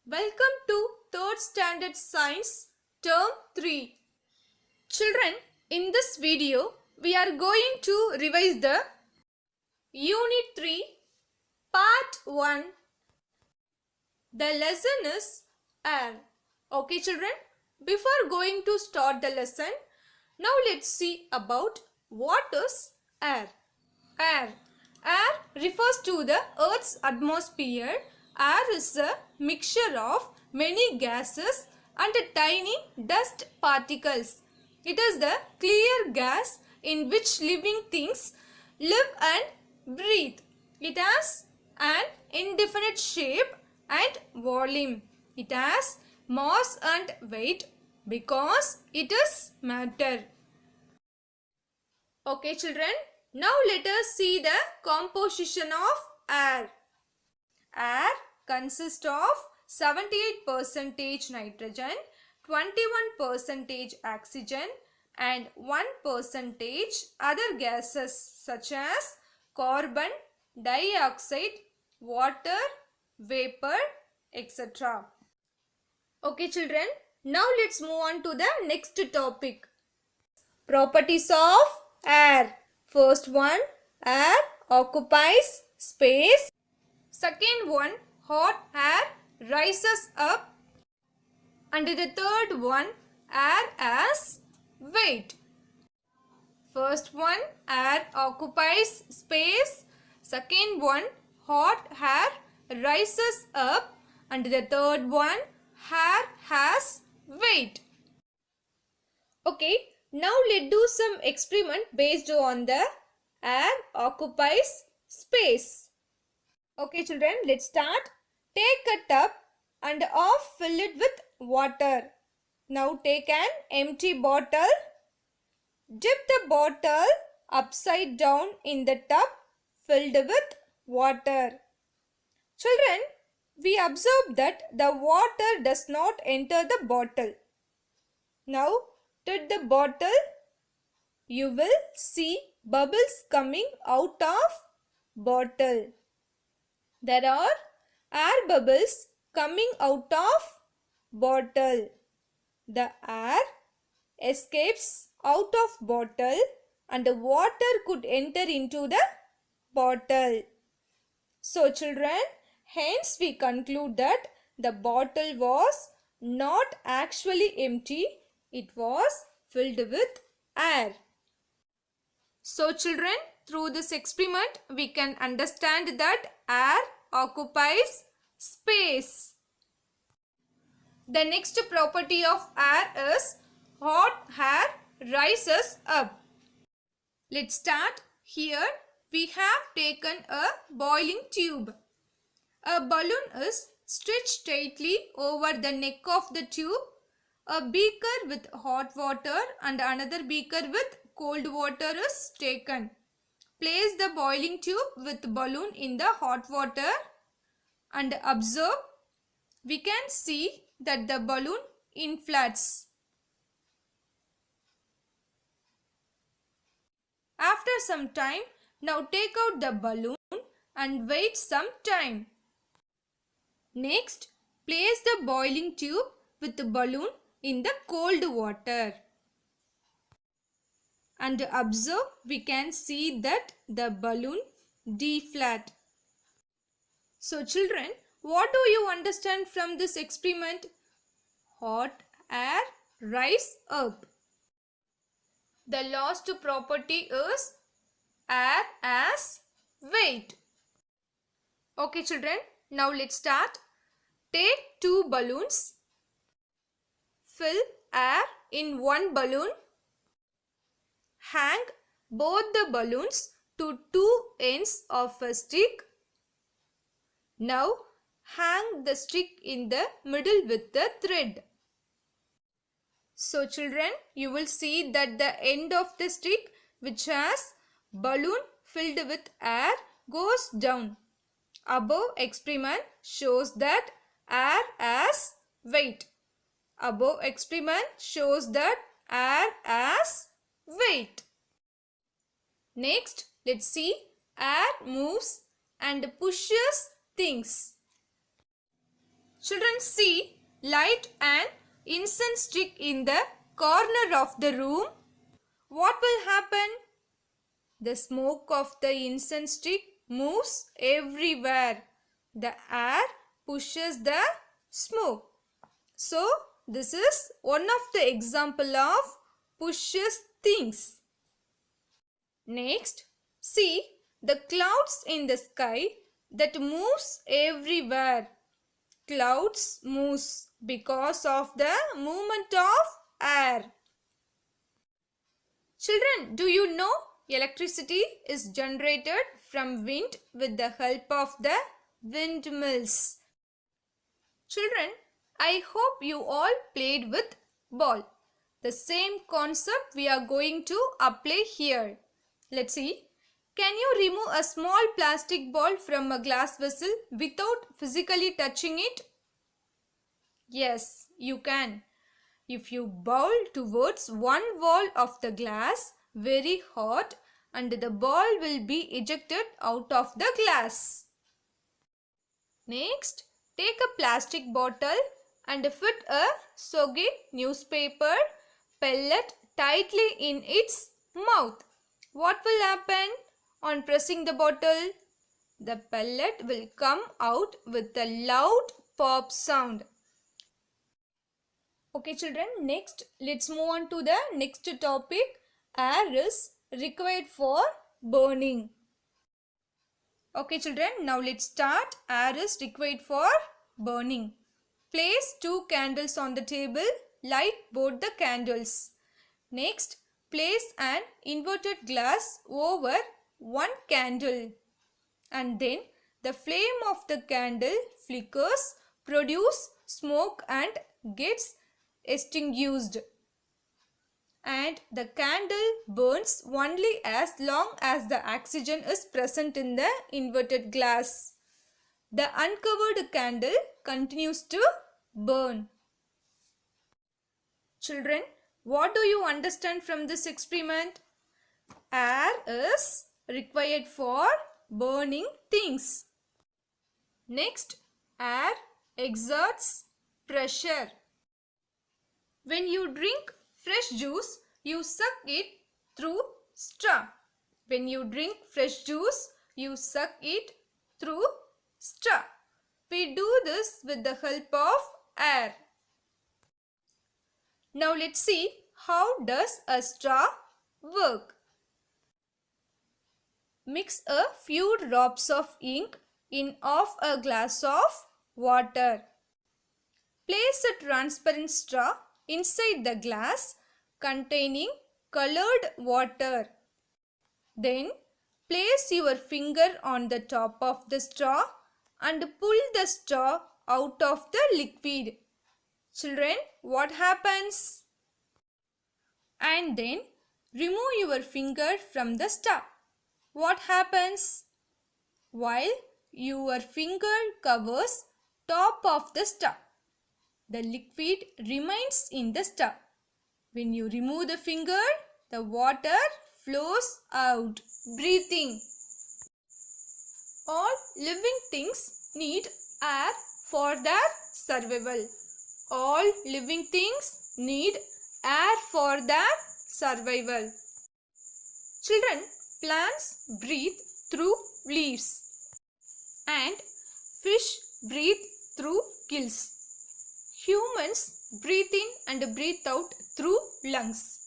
Welcome to 3rd Standard Science Term 3. Children, in this video, we are going to revise the Unit 3, Part 1. The lesson is air. Okay children, before going to start the lesson, now let's see about what is air. Air. Air refers to the Earth's atmosphere. Air is a mixture of many gases and tiny dust particles. It is the clear gas in which living things live and breathe. It has an indefinite shape and volume. It has mass and weight because it is matter. Okay children, now let us see the composition of air. Air consists of 78% nitrogen, 21% oxygen and 1% other gases such as carbon dioxide, water, vapor, etc. Okay children, now let's move on to the next topic. Properties of air. First one, air occupies space. Second one, hot air rises up. And the third one, air has weight. First one, air occupies space. Second one, hot air rises up. And the third one, air has weight. Okay, now let's do some experiment based on the air occupies space. Okay children, let's start. Take a tub and fill it with water. Now take an empty bottle. Dip the bottle upside down in the tub filled with water. Children, we observe that the water does not enter the bottle. Now, touch the bottle. You will see bubbles coming out of bottle. There are air bubbles coming out of bottle. The air escapes out of bottle and water could enter into the bottle. So children, hence we conclude that the bottle was not actually empty. It was filled with air. So children, through this experiment, we can understand that air occupies space. The next property of air is hot air rises up. Let's start. Here we have taken a boiling tube. A balloon is stretched tightly over the neck of the tube. A beaker with hot water and another beaker with cold water is taken. Place the boiling tube with balloon in the hot water and observe. We can see that the balloon inflates. After some time, now take out the balloon and wait some time. Next, place the boiling tube with the balloon in the cold water. And observe, we can see that the balloon deflate. So children, what do you understand from this experiment? Hot air rise up. The last property is air as weight. Okay children, now let's start. Take two balloons. Fill air in one balloon. Hang both the balloons to two ends of a stick. Now hang the stick in the middle with the thread. So children, you will see that the end of the stick which has balloon filled with air goes down. Above experiment shows that air has weight. Above experiment shows that air has weight. Next, let's see air moves and pushes things. Children, see, light an incense stick in the corner of the room. What will happen? The smoke of the incense stick moves everywhere. The air pushes the smoke. So, this is one of the example of pushes things. Next, see the clouds in the sky that moves everywhere. Clouds moves because of the movement of air. Children, do you know electricity is generated from wind with the help of the windmills? Children, I hope you all played with ball. The same concept we are going to apply here. Let's see. Can you remove a small plastic ball from a glass vessel without physically touching it? Yes, you can. If you bowl towards one wall of the glass very hard and the ball will be ejected out of the glass. Next, take a plastic bottle and fit a soggy newspaper pellet tightly in its mouth. What will happen on pressing the bottle? The pellet will come out with a loud pop sound. Okay children, next let's move on to the next topic. Air is required for burning. Okay children, now let's start. Air is required for burning. Place 2 candles on the table. Light both the candles. Next, place an inverted glass over one candle. And then the flame of the candle flickers, produce smoke and gets extinguished. And the candle burns only as long as the oxygen is present in the inverted glass. The uncovered candle continues to burn. Children, what do you understand from this experiment? Air is required for burning things. Next, air exerts pressure. When you drink fresh juice, you suck it through straw. When you drink fresh juice, you suck it through straw. We do this with the help of air. Now let's see how does a straw work. Mix a few drops of ink in half a glass of water. Place a transparent straw inside the glass containing colored water. Then place your finger on the top of the straw and pull the straw out of the liquid. Children, what happens? And then remove your finger from the straw. What happens? While your finger covers top of the straw, the liquid remains in the straw. When you remove the finger, the water flows out. Breathing. All living things need air for their survival. All living things need air for their survival. Children, plants breathe through leaves and fish breathe through gills. Humans breathe in and breathe out through lungs.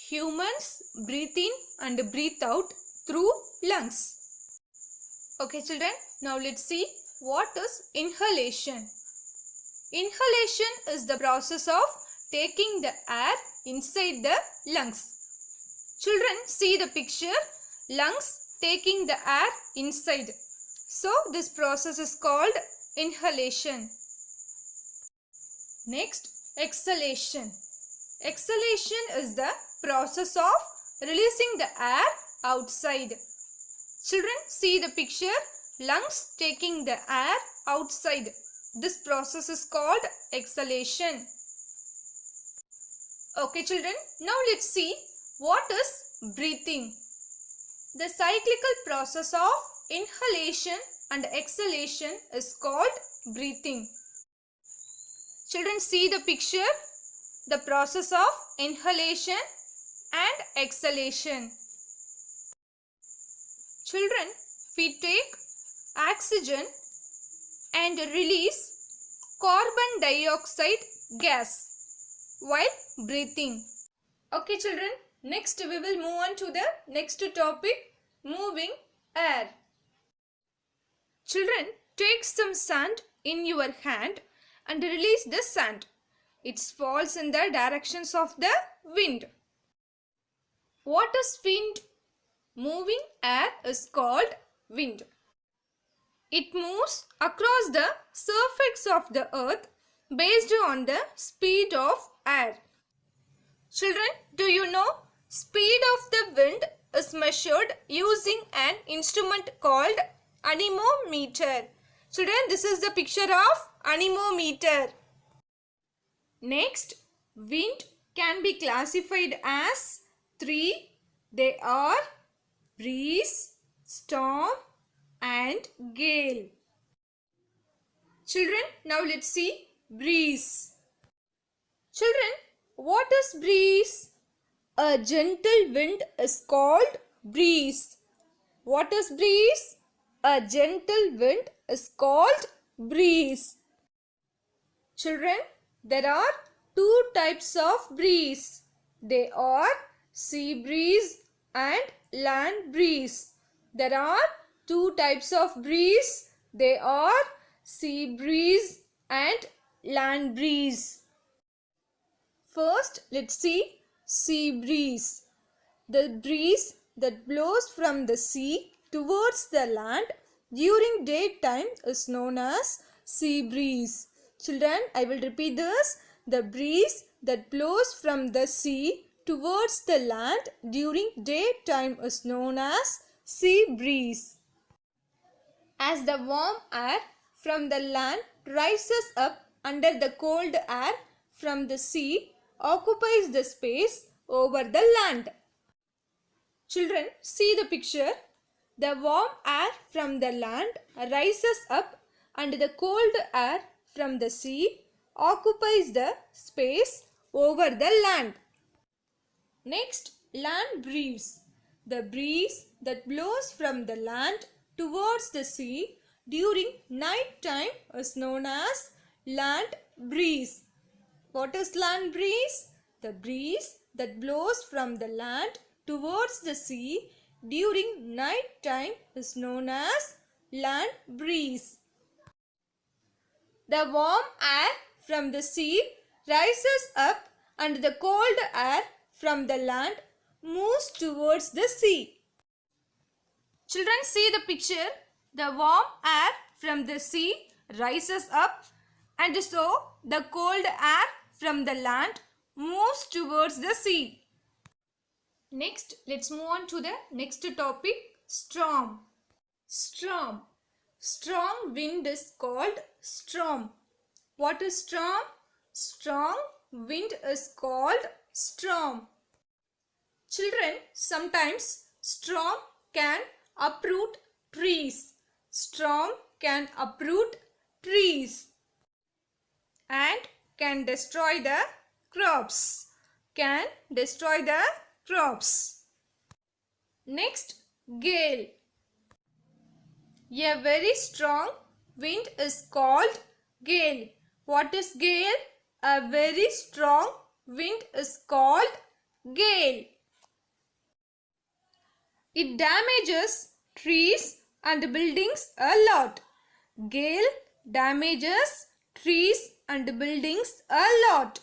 Humans breathe in and breathe out through lungs. Okay children, now let's see what is inhalation. Inhalation is the process of taking the air inside the lungs. Children, see the picture. Lungs taking the air inside. So this process is called inhalation. Next, exhalation. Exhalation is the process of releasing the air outside. Children, see the picture. Lungs taking the air outside. This process is called exhalation. Okay children, now let's see what is breathing. The cyclical process of inhalation and exhalation is called breathing. Children, see the picture. The process of inhalation and exhalation. Children, we take oxygen and release carbon dioxide gas while breathing. Okay children, next we will move on to the next topic, moving air. Children, take some sand in your hand and release the sand. It falls in the directions of the wind. What is wind? Moving air is called wind. It moves across the surface of the earth based on the speed of air. Children, do you know speed of the wind is measured using an instrument called anemometer. Children, this is the picture of anemometer. Next, wind can be classified as three. They are breeze, storm and gale. Children, now let's see breeze. Children, what is breeze? A gentle wind is called breeze. What is breeze? A gentle wind is called breeze. Children, there are two types of breeze. They are sea breeze and land breeze. There are two types of breeze. They are sea breeze and land breeze. First, let's see sea breeze. The breeze that blows from the sea towards the land during daytime is known as sea breeze. Children, I will repeat this. The breeze that blows from the sea towards the land during daytime is known as sea breeze. As the warm air from the land rises up under the cold air from the sea, occupies the space over the land. Children, see the picture. The warm air from the land rises up and the cold air from the sea occupies the space over the land. Next, land breeze. The breeze that blows from the land towards the sea during night time is known as land breeze. What is land breeze? The breeze that blows from the land towards the sea during night time is known as land breeze. The warm air from the sea rises up and the cold air from the land moves towards the sea. Children, see the picture. The warm air from the sea rises up and so the cold air from the land moves towards the sea. Next, let's move on to the next topic, storm. Storm. Strong wind is called storm. What is storm? Strong wind is called storm. Children, sometimes storm can uproot trees. Storm can uproot trees and can destroy the crops. Can destroy the crops. Next, gale. A very strong wind is called gale. What is gale? A very strong wind is called gale. It damages trees and buildings a lot. Gale damages trees and buildings a lot.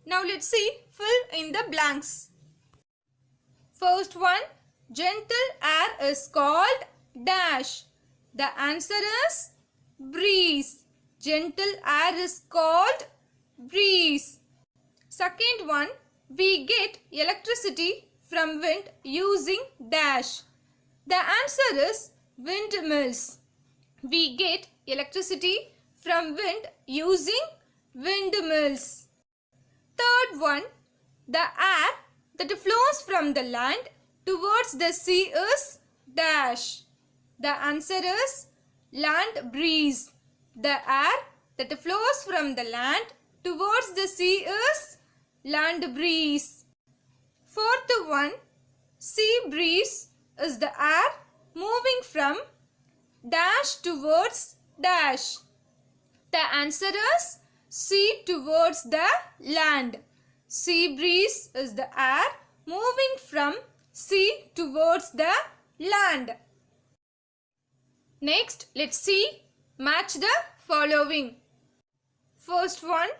Now let's see, fill in the blanks. First one, gentle air is called dash. The answer is breeze. Gentle air is called breeze. Second one, we get electricity from wind using dash. The answer is windmills. We get electricity from wind using windmills. Third one, the air that flows from the land towards the sea is dash. The answer is land breeze. The air that flows from the land towards the sea is land breeze. Fourth one, sea breeze is the air moving from dash towards dash. The answer is sea towards the land. Sea breeze is the air moving from sea towards the land. Next, let's see match the following. First one,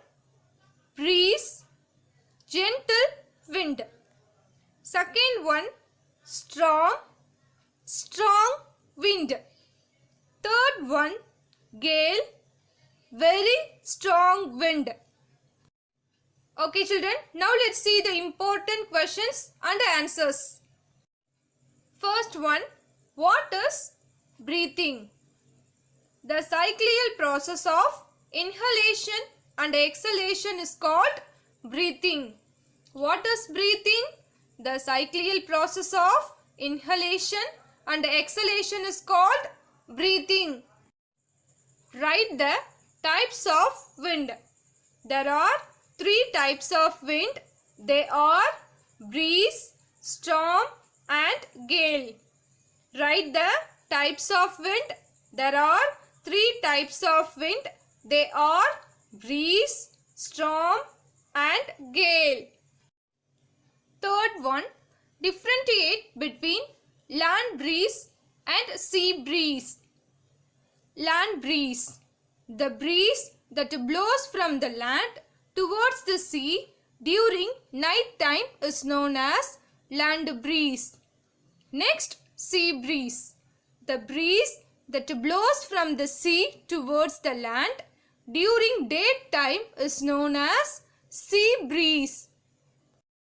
breeze, gentle wind. Second one, strong wind. Third one, gale, very strong wind. Okay children, now let's see the important questions and answers. First one, what is breathing? The cyclical process of inhalation and exhalation is called breathing. What is breathing? The cyclical process of inhalation and exhalation is called breathing. Write the types of wind. There are 3 types of wind. They are breeze, storm and gale. Write the types of wind. There are 3 types of wind. They are breeze, storm and gale. Third one, differentiate between land breeze and sea breeze. Land breeze, the breeze that blows from the land towards the sea during night time is known as land breeze. Next, sea breeze, the breeze that blows from the sea towards the land during daytime is known as sea breeze.